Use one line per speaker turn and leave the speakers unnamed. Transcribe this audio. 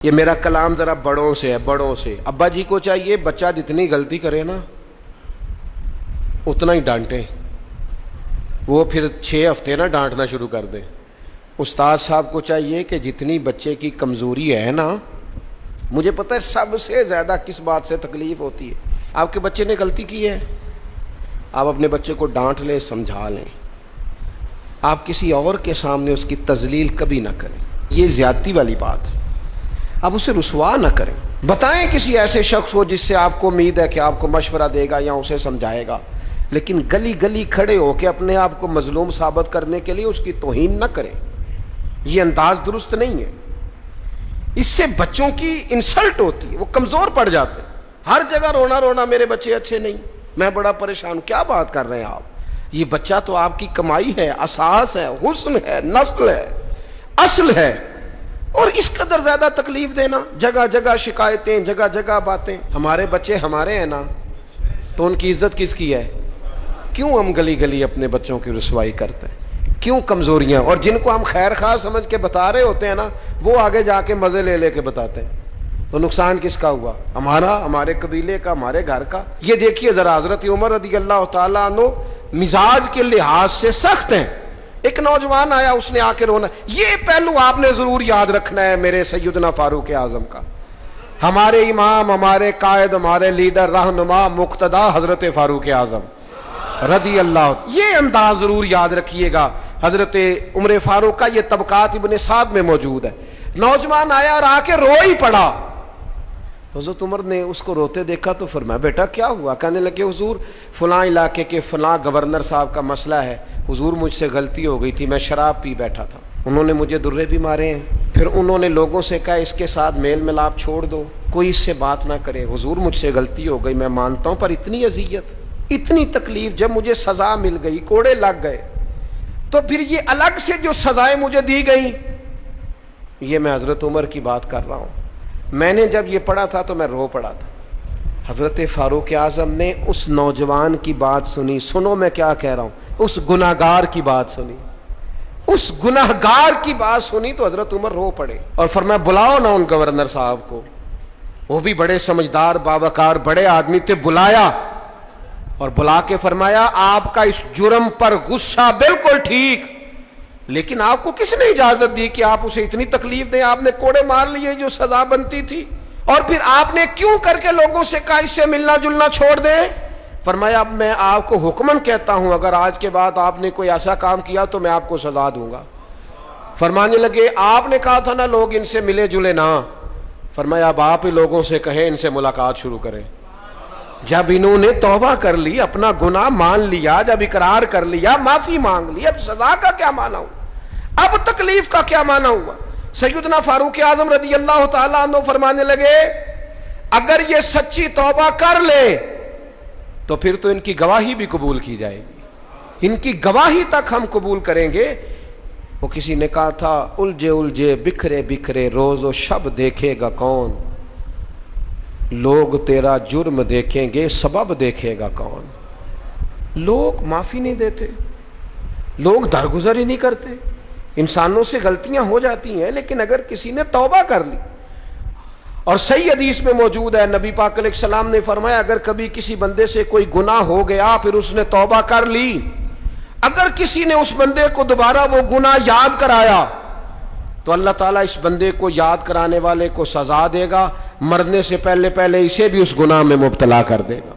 یہ میرا کلام ذرا بڑوں سے ہے، بڑوں سے۔ ابا جی کو چاہیے بچہ جتنی غلطی کرے نا اتنا ہی ڈانٹیں، وہ پھر 6 ہفتے نہ ڈانٹنا شروع کر دیں۔ استاد صاحب کو چاہیے کہ جتنی بچے کی کمزوری ہے نا، مجھے پتہ ہے سب سے زیادہ کس بات سے تکلیف ہوتی ہے، آپ کے بچے نے غلطی کی ہے، آپ اپنے بچے کو ڈانٹ لیں، سمجھا لیں، آپ کسی اور کے سامنے اس کی تذلیل کبھی نہ کریں، یہ زیادتی والی بات ہے۔ آپ اسے رسوا نہ کریں، بتائیں کسی ایسے شخص کو جس سے آپ کو امید ہے کہ آپ کو مشورہ دے گا یا اسے سمجھائے گا، لیکن گلی گلی کھڑے ہو کے اپنے آپ کو مظلوم ثابت کرنے کے لیے اس کی توہین نہ کریں، یہ انداز درست نہیں ہے۔ اس سے بچوں کی انسلٹ ہوتی ہے، وہ کمزور پڑ جاتے ہیں، ہر جگہ رونا رونا میرے بچے اچھے نہیں، میں بڑا پریشان ہوں۔ کیا بات کر رہے ہیں آپ؟ یہ بچہ تو آپ کی کمائی ہے، اساس ہے، حسن ہے، نسل ہے، اصل ہے، اور اس قدر زیادہ تکلیف دینا، جگہ جگہ شکایتیں، جگہ جگہ باتیں۔ ہمارے بچے ہمارے ہیں نا، تو ان کی عزت کس کی ہے؟ کیوں ہم گلی گلی اپنے بچوں کی رسوائی کرتے ہیں؟ کیوں کمزوریاں؟ اور جن کو ہم خیر خواہ سمجھ کے بتا رہے ہوتے ہیں نا، وہ آگے جا کے مزے لے لے کے بتاتے ہیں، تو نقصان کس کا ہوا؟ ہمارا، ہمارے قبیلے کا، ہمارے گھر کا۔ یہ دیکھیے ذرا، حضرت عمر رضی اللہ تعالیٰ عنہ مزاج کے لحاظ سے سخت ہیں، ایک نوجوان آیا، اس نے آ کے رونا۔ یہ پہلو آپ نے ضرور یاد رکھنا ہے میرے سیدنا فاروق اعظم کا، ہمارے امام، ہمارے قائد، ہمارے لیڈر، رہنما، مقتدا حضرت فاروق اعظم رضی اللہ، یہ انداز ضرور یاد رکھیے گا۔ حضرت عمر فاروق کا یہ طبقات ابن سعد میں موجود ہے۔ نوجوان آیا اور آ کے رو ہی پڑا، حضرت عمر نے اس کو روتے دیکھا تو فرمایا بیٹا کیا ہوا؟ کہنے لگے حضور فلاں علاقے کے فلاں گورنر صاحب کا مسئلہ ہے، حضور مجھ سے غلطی ہو گئی تھی، میں شراب پی بیٹھا تھا، انہوں نے مجھے درے بھی مارے ہیں، پھر انہوں نے لوگوں سے کہا اس کے ساتھ میل ملاپ چھوڑ دو، کوئی اس سے بات نہ کرے، حضور مجھ سے غلطی ہو گئی، میں مانتا ہوں، پر اتنی اذیت، اتنی تکلیف، جب مجھے سزا مل گئی، کوڑے لگ گئے، تو پھر یہ الگ سے جو سزائیں مجھے دی گئیں، یہ میں حضرت عمر کی بات کر رہا ہوں، میں نے جب یہ پڑھا تھا تو میں رو پڑا تھا۔ حضرت فاروق اعظم نے اس نوجوان کی بات سنی، سنو میں کیا کہہ رہا ہوں، اس گناہگار کی بات سنی، اس گناہگار کی بات سنی تو حضرت عمر رو پڑے اور فرمایا بلاؤ نا ان گورنر صاحب کو، وہ بھی بڑے سمجھدار، باوقار، بڑے آدمی تھے، بلایا اور بلا کے فرمایا آپ کا اس جرم پر غصہ بالکل ٹھیک، لیکن آپ کو کس نے اجازت دی کہ آپ اسے اتنی تکلیف دیں؟ آپ نے کوڑے مار لیے جو سزا بنتی تھی، اور پھر آپ نے کیوں کر کے لوگوں سے کہا اس سے ملنا جلنا چھوڑ دیں؟ فرمایا اب میں آپ کو حکمن کہتا ہوں، اگر آج کے بعد آپ نے کوئی ایسا کام کیا تو میں آپ کو سزا دوں گا۔ فرمانے لگے آپ نے کہا تھا نا لوگ ان سے ملے جلے نہ، فرمایا اب آپ ہی لوگوں سے کہیں ان سے ملاقات شروع کریں۔ جب انہوں نے توبہ کر لی، اپنا گناہ مان لیا، جب اقرار کر لیا، معافی مانگ لی، اب سزا کا کیا معنی ہوا؟ اب تکلیف کا کیا معنی ہوا؟ سیدنا فاروق اعظم رضی اللہ تعالیٰ عنہ فرمانے لگے اگر یہ سچی توبہ کر لے تو پھر تو ان کی گواہی بھی قبول کی جائے گی، ان کی گواہی تک ہم قبول کریں گے۔ وہ کسی نے کہا تھا الجھے الجھے بکھرے بکھرے روز و شب دیکھے گا کون، لوگ تیرا جرم دیکھیں گے سبب دیکھے گا کون۔ لوگ معافی نہیں دیتے، لوگ درگزر ہی نہیں کرتے، انسانوں سے غلطیاں ہو جاتی ہیں، لیکن اگر کسی نے توبہ کر لی، اور صحیح حدیث میں موجود ہے، نبی پاک علیہ السلام نے فرمایا اگر کبھی کسی بندے سے کوئی گناہ ہو گیا پھر اس نے توبہ کر لی، اگر کسی نے اس بندے کو دوبارہ وہ گناہ یاد کرایا تو اللہ تعالیٰ اس بندے کو یاد کرانے والے کو سزا دے گا، مرنے سے پہلے اسے بھی اس گناہ میں مبتلا کر دے گا۔